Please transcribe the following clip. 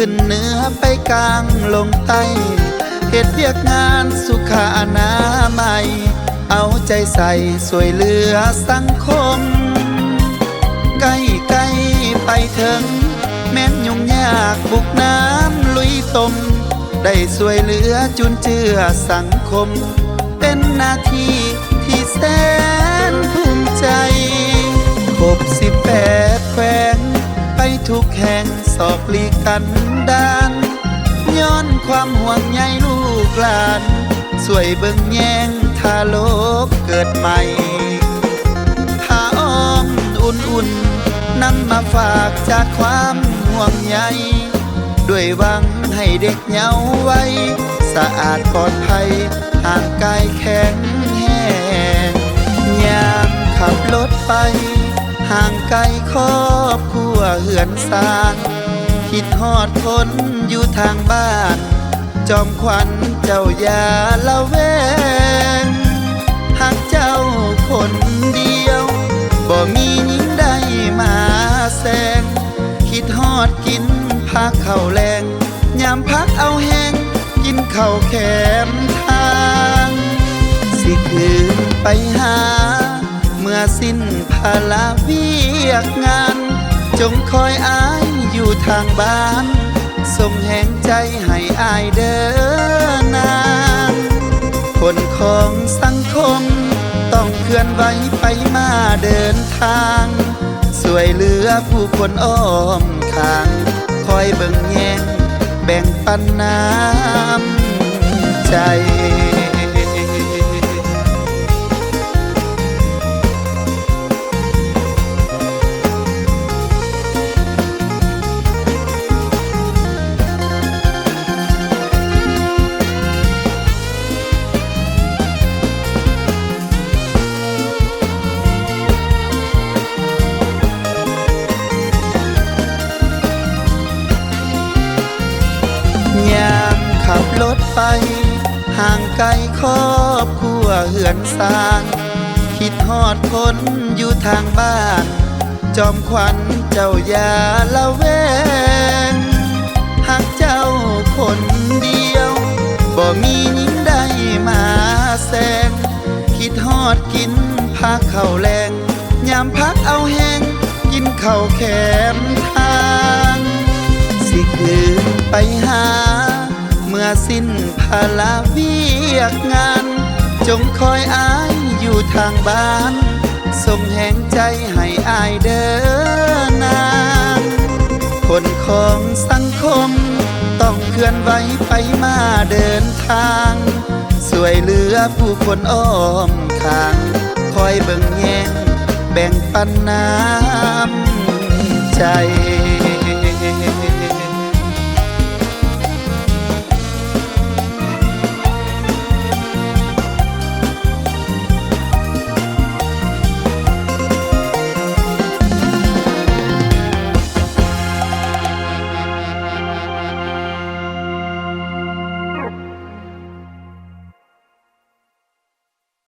ขึ้นเหนือไปกลางลงใต้เหตุเวียกงานสุขอนามัยเอาใจใส่สวยเหลือสังคมใกล้ไปถึงแม้นยุ่งยากบุกน้ำลุยตมได้สวยเหลือจุนเจือสังคมเป็นหน้าที่ที่แสนภูมิใจครบ18 แขวงไปทุกแห่งสอกลีกันดานย้อนความห่วงใยลูกหลานสวยเบิ่งแยงทาโลกเกิดใหม่ผ้าอ้อมอุ่นนำมาฝากจากความห่วงใยด้วยหวังให้เด็กเยาว์วัยสะอาดปลอดภัยห่างกายแข็งแรงยามขับรถไปห่างไกลครอบครัวเหือนสร้างคิดฮอดคนอยู่ทางบ้านจอมขวัญเจ้าอย่าละแวงหากเจ้าคนเดียวบ่มีหญิงใดมาแซงคิดฮอดกินพักข้าวแรงยามพักเอาแห้งกินข้าวแคมทางสิคืนไปหาเมื่อสิ้นภาระเวียกงานจงคอยอายอยู่ทางบ้านส่งแห่งใจให้อายเดินนานคนของสังคมต้องเคลื่อนไหวไปมาเดินทางสวยเหลือผู้คนอ้อมข้างคอยเบิ่งแยงแบ่งปันน้ำใจยามขับรถไปห่างไกลครอบครัวเหือนสร้างคิดฮอดคนอยู่ทางบ้านจอมขวัญเจ้าอย่าละแวงหากเจ้าคนเดียวบ่มีหญิงใดมาแซงคิดฮอดกินพักข้าวแรงยามพักเอาแห้งกินข้าวแคมทางสิคืนไปหาเมื่อสิ้นภาระเวียกงานจงคอยอายอยู่ทางบ้านส่งแห่งใจให้อายเดินนานคนของสังคมต้องเคลื่อนไหวไปมาเดินทางสวยเหลือผู้คนอ้อมข้างคอยเบิ่งแยงแบ่งปันน้ำใจ